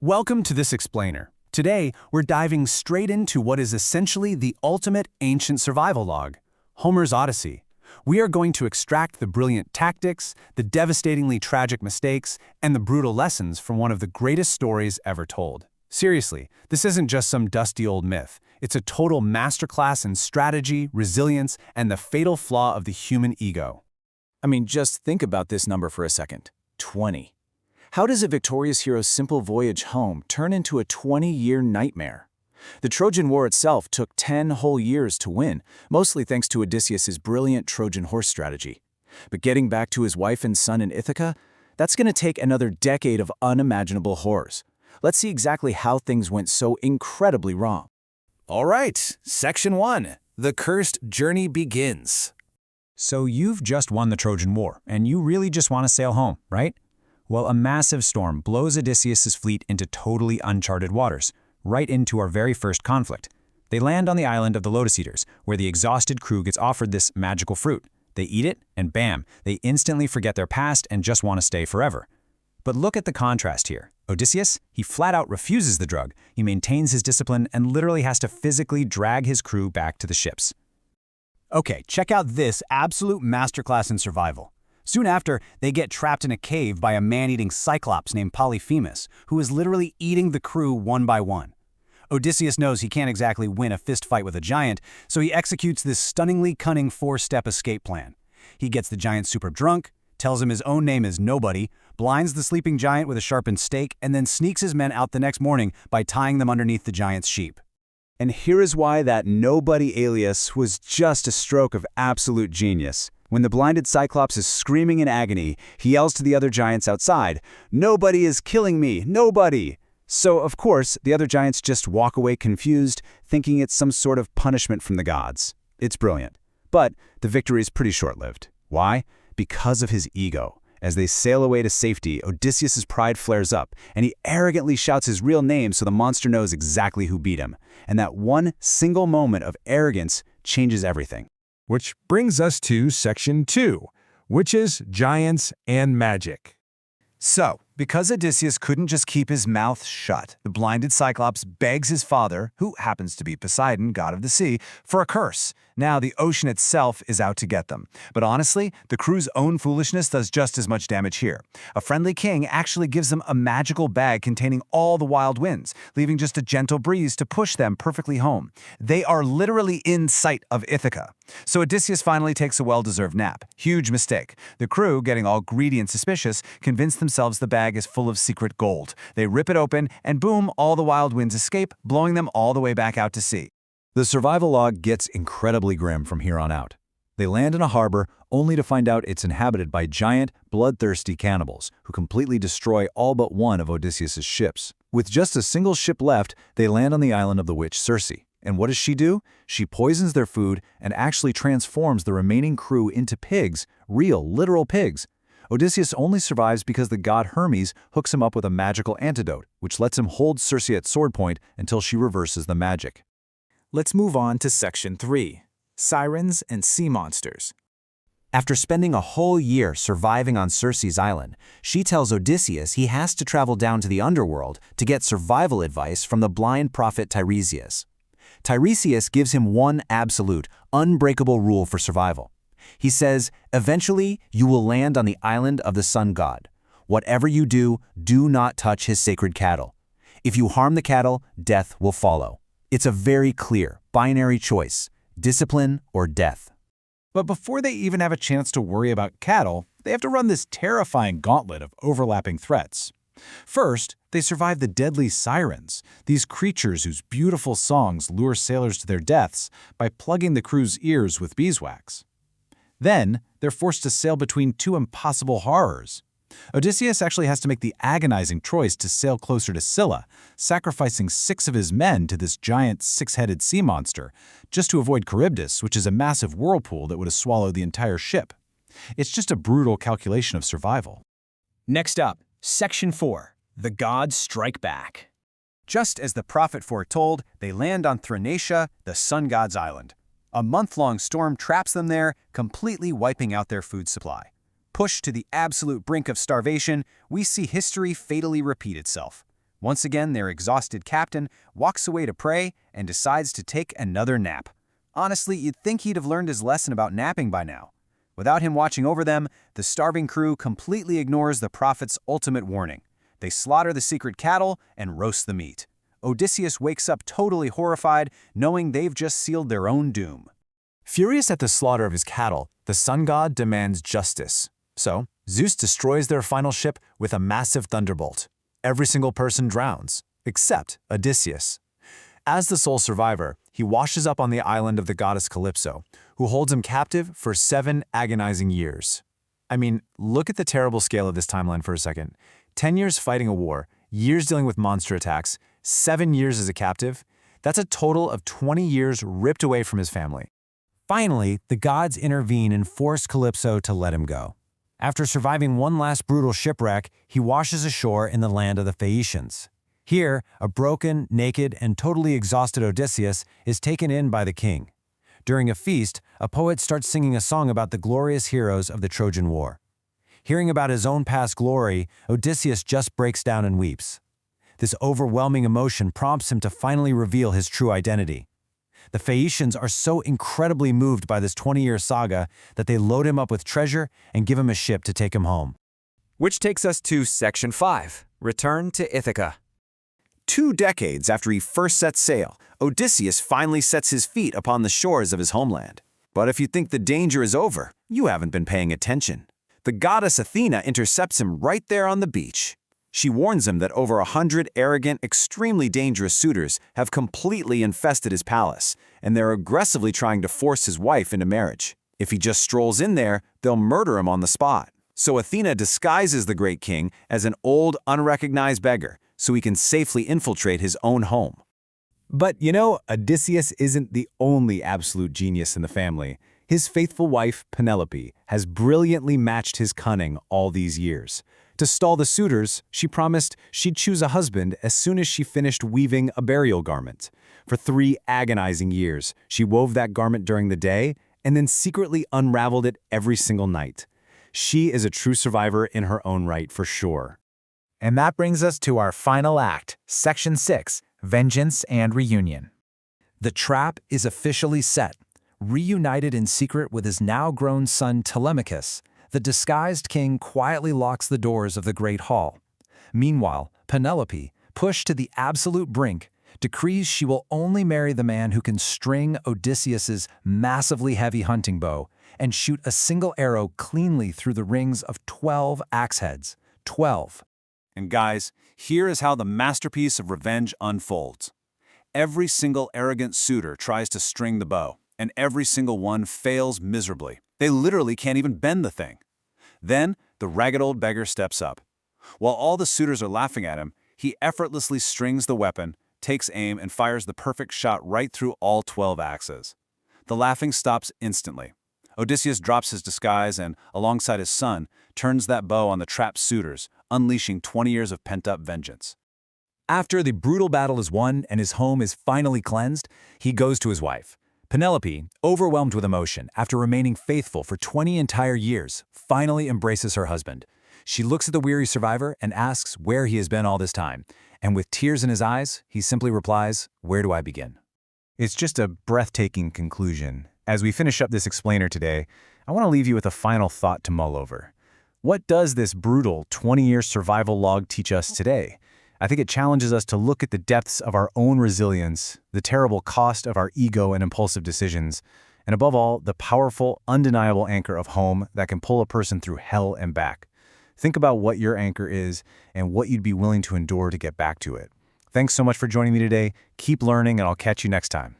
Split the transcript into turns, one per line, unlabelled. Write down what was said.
Welcome to this explainer. Today, we're diving straight into what is essentially the ultimate ancient survival log, Homer's Odyssey. We are going to extract the brilliant tactics, the devastatingly tragic mistakes, and the brutal lessons from one of the greatest stories ever told. Seriously, this isn't just some dusty old myth. It's a total masterclass in strategy, resilience, and the fatal flaw of the human ego.
I mean, just think about this number for a second. 20. How does a victorious hero's simple voyage home turn into a 20-year nightmare? The Trojan War itself took 10 whole years to win, mostly thanks to Odysseus' brilliant Trojan horse strategy. But getting back to his wife and son in Ithaca, that's going to take another decade of unimaginable horrors. Let's see exactly how things went so incredibly wrong.
All right, Section 1. The Cursed Journey begins.
So you've just won the Trojan War, and you really just want to sail home, right? Well, a massive storm blows Odysseus' fleet into totally uncharted waters, right into our very first conflict. They land on the island of the Lotus Eaters, where the exhausted crew gets offered this magical fruit. They eat it, and bam, they instantly forget their past and just want to stay forever. But look at the contrast here. Odysseus, he flat out refuses the drug. He maintains his discipline and literally has to physically drag his crew back to the ships.
Okay, check out this absolute masterclass in survival. Soon after, they get trapped in a cave by a man-eating cyclops named Polyphemus, who is literally eating the crew one by one. Odysseus knows he can't exactly win a fist fight with a giant, so he executes this stunningly cunning four-step escape plan. He gets the giant super drunk, tells him his own name is Nobody, blinds the sleeping giant with a sharpened stake, and then sneaks his men out the next morning by tying them underneath the giant's sheep.
And here is why that Nobody alias was just a stroke of absolute genius. When the blinded Cyclops is screaming in agony, he yells to the other giants outside, "Nobody is killing me, nobody!" So, of course, the other giants just walk away confused, thinking it's some sort of punishment from the gods. It's brilliant. But the victory is pretty short-lived. Why? Because of his ego. As they sail away to safety, Odysseus' pride flares up, and he arrogantly shouts his real name so the monster knows exactly who beat him. And that one single moment of arrogance changes everything.
Which brings us to Section 2, which is Giants and Magic.
So, because Odysseus couldn't just keep his mouth shut, the blinded Cyclops begs his father, who happens to be Poseidon, god of the sea, for a curse. Now, the ocean itself is out to get them. But honestly, the crew's own foolishness does just as much damage here. A friendly king actually gives them a magical bag containing all the wild winds, leaving just a gentle breeze to push them perfectly home. They are literally in sight of Ithaca. So Odysseus finally takes a well-deserved nap. Huge mistake. The crew, getting all greedy and suspicious, convince themselves the bag is full of secret gold. They rip it open, and boom, all the wild winds escape, blowing them all the way back out to sea.
The survival log gets incredibly grim from here on out. They land in a harbor only to find out it's inhabited by giant, bloodthirsty cannibals who completely destroy all but one of Odysseus' ships. With just a single ship left, they land on the island of the witch Circe. And what does she do? She poisons their food and actually transforms the remaining crew into pigs, real, literal pigs. Odysseus only survives because the god Hermes hooks him up with a magical antidote, which lets him hold Circe at sword point until she reverses the magic.
Let's move on to Section 3, Sirens and Sea Monsters.
After spending a whole year surviving on Circe's island, she tells Odysseus he has to travel down to the underworld to get survival advice from the blind prophet Tiresias. Tiresias gives him one absolute, unbreakable rule for survival. He says, eventually you will land on the island of the sun god. Whatever you do, do not touch his sacred cattle. If you harm the cattle, death will follow. It's a very clear, binary choice, discipline or death.
But before they even have a chance to worry about cattle, they have to run this terrifying gauntlet of overlapping threats. First, they survive the deadly sirens, these creatures whose beautiful songs lure sailors to their deaths by plugging the crew's ears with beeswax. Then, they're forced to sail between two impossible horrors. Odysseus actually has to make the agonizing choice to sail closer to Scylla, sacrificing 6 of his men to this giant 6-headed sea monster, just to avoid Charybdis, which is a massive whirlpool that would have swallowed the entire ship. It's just a brutal calculation of survival.
Next up, Section 4. The Gods Strike Back. Just as the prophet foretold, they land on Thrinacia, the sun god's island. A month-long storm traps them there, completely wiping out their food supply. Pushed to the absolute brink of starvation, we see history fatally repeat itself. Once again, their exhausted captain walks away to pray and decides to take another nap. Honestly, you'd think he'd have learned his lesson about napping by now. Without him watching over them, the starving crew completely ignores the prophet's ultimate warning. They slaughter the secret cattle and roast the meat. Odysseus wakes up totally horrified, knowing they've just sealed their own doom.
Furious at the slaughter of his cattle, the sun god demands justice. So, Zeus destroys their final ship with a massive thunderbolt. Every single person drowns, except Odysseus. As the sole survivor, he washes up on the island of the goddess Calypso, who holds him captive for 7 agonizing years. I mean, look at the terrible scale of this timeline for a second. 10 years fighting a war, years dealing with monster attacks, 7 years as a captive. That's a total of 20 years ripped away from his family.
Finally, the gods intervene and force Calypso to let him go. After surviving one last brutal shipwreck, he washes ashore in the land of the Phaeacians. Here, a broken, naked, and totally exhausted Odysseus is taken in by the king. During a feast, a poet starts singing a song about the glorious heroes of the Trojan War. Hearing about his own past glory, Odysseus just breaks down and weeps. This overwhelming emotion prompts him to finally reveal his true identity. The Phaeacians are so incredibly moved by this 20-year saga that they load him up with treasure and give him a ship to take him home.
Which takes us to Section 5, Return to Ithaca.
2 decades after he first sets sail, Odysseus finally sets his feet upon the shores of his homeland. But if you think the danger is over, you haven't been paying attention. The goddess Athena intercepts him right there on the beach. She warns him that over 100 arrogant, extremely dangerous suitors have completely infested his palace, and they're aggressively trying to force his wife into marriage. If he just strolls in there, they'll murder him on the spot. So Athena disguises the great king as an old, unrecognized beggar, so he can safely infiltrate his own home.
But you know, Odysseus isn't the only absolute genius in the family. His faithful wife, Penelope, has brilliantly matched his cunning all these years. To stall the suitors, she promised she'd choose a husband as soon as she finished weaving a burial garment. For 3 agonizing years, she wove that garment during the day and then secretly unraveled it every single night. She is a true survivor in her own right, for sure.
And that brings us to our final act, Section 6, Vengeance and Reunion.
The trap is officially set. Reunited in secret with his now-grown son Telemachus, the disguised king quietly locks the doors of the Great Hall. Meanwhile, Penelope, pushed to the absolute brink, decrees she will only marry the man who can string Odysseus's massively heavy hunting bow and shoot a single arrow cleanly through the rings of 12 axe heads. 12.
And guys, here is how the masterpiece of revenge unfolds. Every single arrogant suitor tries to string the bow, and every single one fails miserably. They literally can't even bend the thing. Then, the ragged old beggar steps up. While all the suitors are laughing at him, he effortlessly strings the weapon, takes aim, and fires the perfect shot right through all 12 axes. The laughing stops instantly. Odysseus drops his disguise and, alongside his son, turns that bow on the trapped suitors, unleashing 20 years of pent-up vengeance.
After the brutal battle is won and his home is finally cleansed, he goes to his wife. Penelope, overwhelmed with emotion after remaining faithful for 20 entire years, finally embraces her husband. She looks at the weary survivor and asks where he has been all this time, and with tears in his eyes, he simply replies, "Where do I begin?"
It's just a breathtaking conclusion. As we finish up this explainer today, I want to leave you with a final thought to mull over. What does this brutal 20-year survival log teach us today? I think it challenges us to look at the depths of our own resilience, the terrible cost of our ego and impulsive decisions, and above all, the powerful, undeniable anchor of home that can pull a person through hell and back. Think about what your anchor is and what you'd be willing to endure to get back to it. Thanks so much for joining me today. Keep learning, and I'll catch you next time.